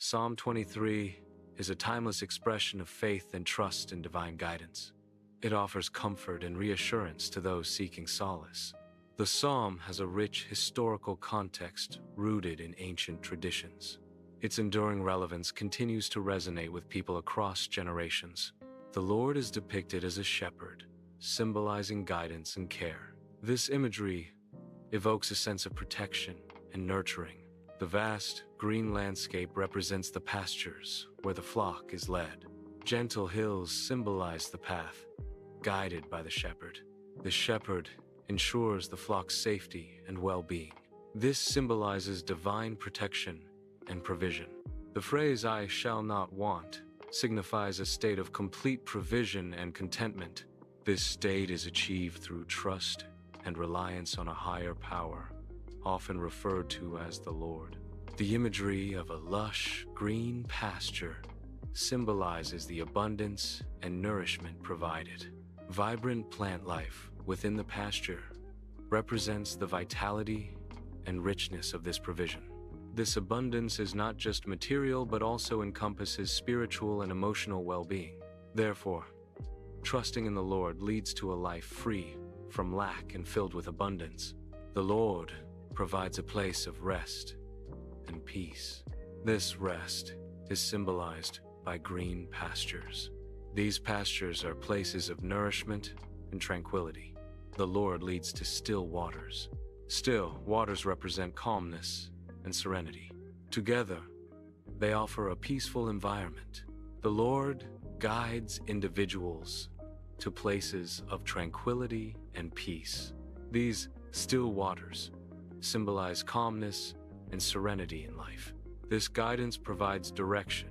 Psalm 23 is a timeless expression of faith and trust in divine guidance. It offers comfort and reassurance to those seeking solace. The psalm has a rich historical context rooted in ancient traditions. Its enduring relevance continues to resonate with people across generations. The Lord is depicted as a shepherd, symbolizing guidance and care. This imagery evokes a sense of protection and nurturing. The vast, green landscape represents the pastures where the flock is led. Gentle hills symbolize the path, guided by the shepherd. The shepherd ensures the flock's safety and well-being. This symbolizes divine protection and provision. The phrase, "I shall not want," signifies a state of complete provision and contentment. This state is achieved through trust and reliance on a higher power, often referred to as the Lord. The imagery of a lush, green pasture symbolizes the abundance and nourishment provided. Vibrant plant life within the pasture represents the vitality and richness of this provision. This abundance is not just material but also encompasses spiritual and emotional well-being. Therefore, trusting in the Lord leads to a life free from lack and filled with abundance. The Lord provides a place of rest and peace. This rest is symbolized by green pastures. These pastures are places of nourishment and tranquility. The Lord leads to still waters. Still waters represent calmness and serenity. Together, they offer a peaceful environment. The Lord guides individuals to places of tranquility and peace. These still waters symbolize calmness and serenity in life. This guidance provides direction,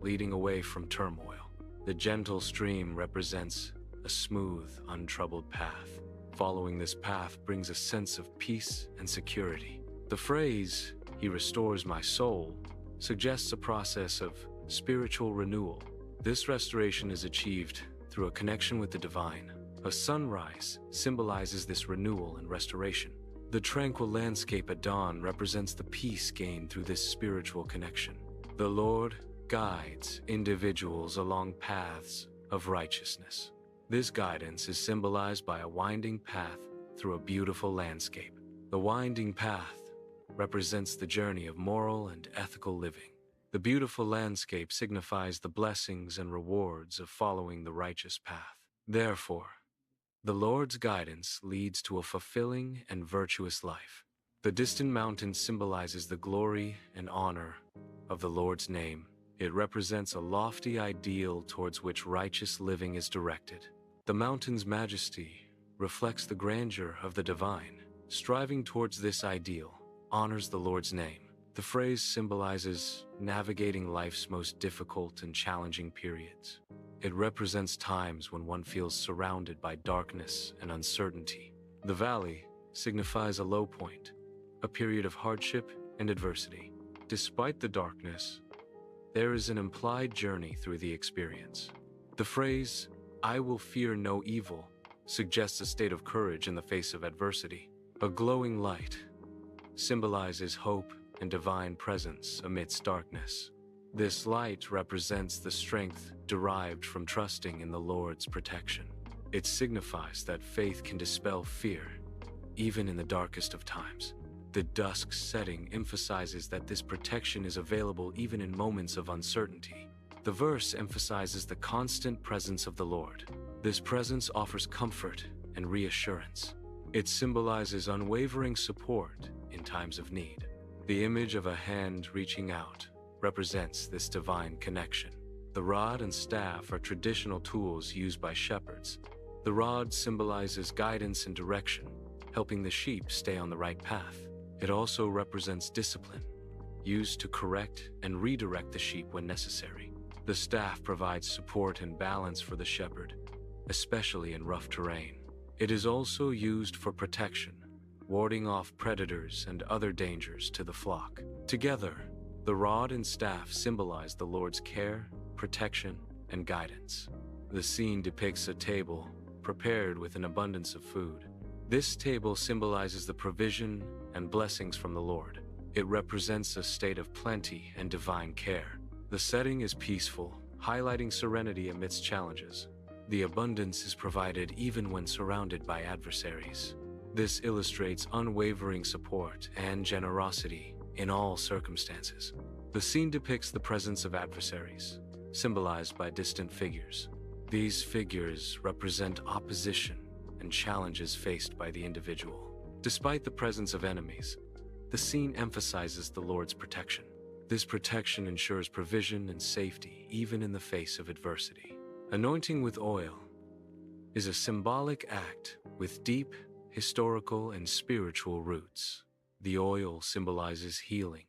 leading away from turmoil. The gentle stream represents a smooth, untroubled path. Following this path brings a sense of peace and security. The phrase, "He restores my soul," suggests a process of spiritual renewal. This restoration is achieved through a connection with the divine. A sunrise symbolizes this renewal and restoration. The tranquil landscape at dawn represents the peace gained through this spiritual connection. The Lord guides individuals along paths of righteousness. This guidance is symbolized by a winding path through a beautiful landscape. The winding path represents the journey of moral and ethical living. The beautiful landscape signifies the blessings and rewards of following the righteous path. Therefore, the Lord's guidance leads to a fulfilling and virtuous life. The distant mountain symbolizes the glory and honor of the Lord's name. It represents a lofty ideal towards which righteous living is directed. The mountain's majesty reflects the grandeur of the divine. Striving towards this ideal honors the Lord's name. The phrase symbolizes navigating life's most difficult and challenging periods. It represents times when one feels surrounded by darkness and uncertainty. The valley signifies a low point, a period of hardship and adversity. Despite the darkness, there is an implied journey through the experience. The phrase, "I will fear no evil," suggests a state of courage in the face of adversity. A glowing light symbolizes hope and divine presence amidst darkness. This light represents the strength derived from trusting in the Lord's protection. It signifies that faith can dispel fear, even in the darkest of times. The dusk setting emphasizes that this protection is available even in moments of uncertainty. The verse emphasizes the constant presence of the Lord. This presence offers comfort and reassurance. It symbolizes unwavering support in times of need. The image of a hand reaching out represents this divine connection. The rod and staff are traditional tools used by shepherds. The rod symbolizes guidance and direction, helping the sheep stay on the right path. It also represents discipline, used to correct and redirect the sheep when necessary. The staff provides support and balance for the shepherd, especially in rough terrain. It is also used for protection, warding off predators and other dangers to the flock. Together, the rod and staff symbolize the Lord's care, protection, and guidance. The scene depicts a table prepared with an abundance of food. This table symbolizes the provision and blessings from the Lord. It represents a state of plenty and divine care. The setting is peaceful, highlighting serenity amidst challenges. The abundance is provided even when surrounded by adversaries. This illustrates unwavering support and generosity in all circumstances. The scene depicts the presence of adversaries, symbolized by distant figures. These figures represent opposition and challenges faced by the individual. Despite the presence of enemies, the scene emphasizes the Lord's protection. This protection ensures provision and safety even in the face of adversity. Anointing with oil is a symbolic act with deep historical and spiritual roots. The oil symbolizes healing,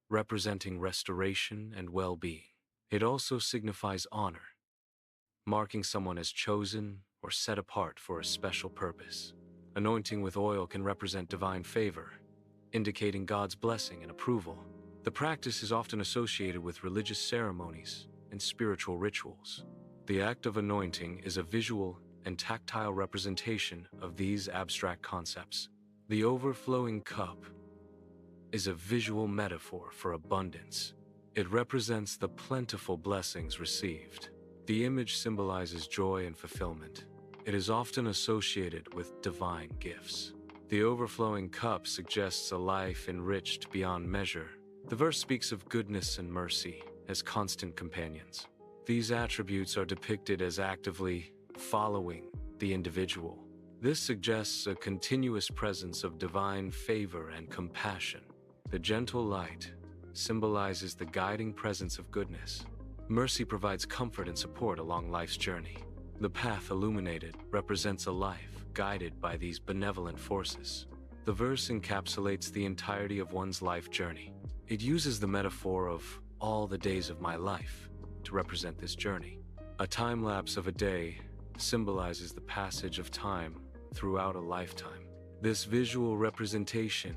representing restoration and well-being. It also signifies honor, marking someone as chosen or set apart for a special purpose. Anointing with oil can represent divine favor, indicating God's blessing and approval. The practice is often associated with religious ceremonies and spiritual rituals. The act of anointing is a visual and tactile representation of these abstract concepts. The overflowing cup is a visual metaphor for abundance. It represents the plentiful blessings received. The image symbolizes joy and fulfillment. It is often associated with divine gifts. The overflowing cup suggests a life enriched beyond measure. The verse speaks of goodness and mercy as constant companions. These attributes are depicted as actively following the individual. This suggests a continuous presence of divine favor and compassion. The gentle light symbolizes the guiding presence of goodness. Mercy provides comfort and support along life's journey. The path illuminated represents a life guided by these benevolent forces. The verse encapsulates the entirety of one's life journey. It uses the metaphor of all the days of my life to represent this journey. A time lapse of a day symbolizes the passage of time throughout a lifetime. This visual representation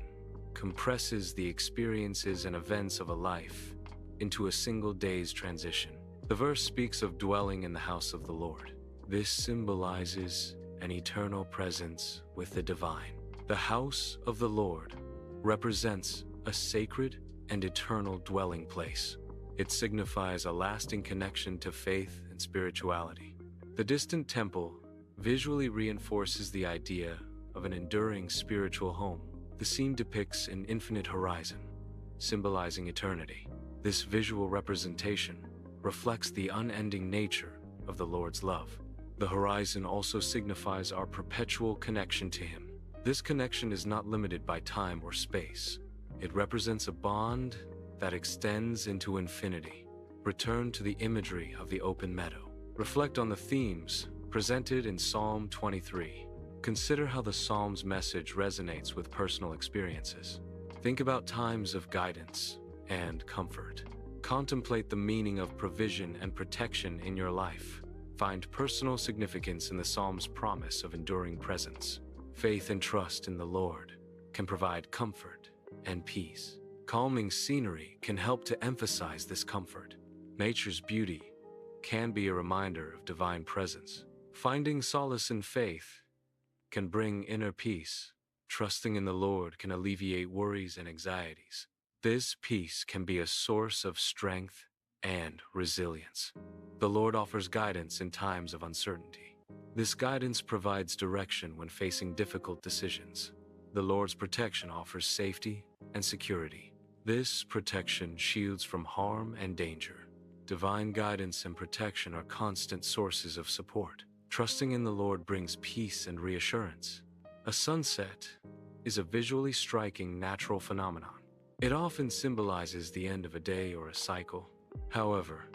compresses the experiences and events of a life into a single day's transition. The verse speaks of dwelling in the house of the Lord. This symbolizes an eternal presence with the divine. The house of the Lord represents a sacred and eternal dwelling place. It signifies a lasting connection to faith and spirituality. The distant temple visually reinforces the idea of an enduring spiritual home. The scene depicts an infinite horizon, symbolizing eternity. This visual representation reflects the unending nature of the Lord's love. The horizon also signifies our perpetual connection to Him. This connection is not limited by time or space. It represents a bond that extends into infinity. Return to the imagery of the open meadow. Reflect on the themes presented in Psalm 23. Consider how the Psalm's message resonates with personal experiences. Think about times of guidance and comfort. Contemplate the meaning of provision and protection in your life. Find personal significance in the Psalm's promise of enduring presence. Faith and trust in the Lord can provide comfort and peace. Calming scenery can help to emphasize this comfort. Nature's beauty can be a reminder of divine presence. Finding solace in faith can bring inner peace. Trusting in the Lord can alleviate worries and anxieties. This peace can be a source of strength and resilience. The Lord offers guidance in times of uncertainty. This guidance provides direction when facing difficult decisions. The Lord's protection offers safety and security. This protection shields from harm and danger. Divine guidance and protection are constant sources of support. Trusting in the Lord brings peace and reassurance. A sunset is a visually striking natural phenomenon. It often symbolizes the end of a day or a cycle. However,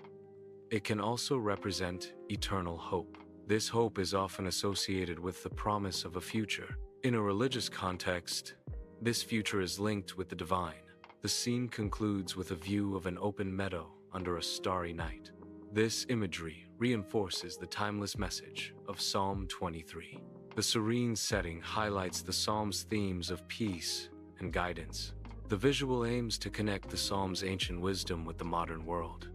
it can also represent eternal hope. This hope is often associated with the promise of a future. In a religious context, this future is linked with the divine. The scene concludes with a view of an open meadow under a starry night. This imagery reinforces the timeless message of Psalm 23. The serene setting highlights the Psalm's themes of peace and guidance. The visual aims to connect the Psalm's ancient wisdom with the modern world.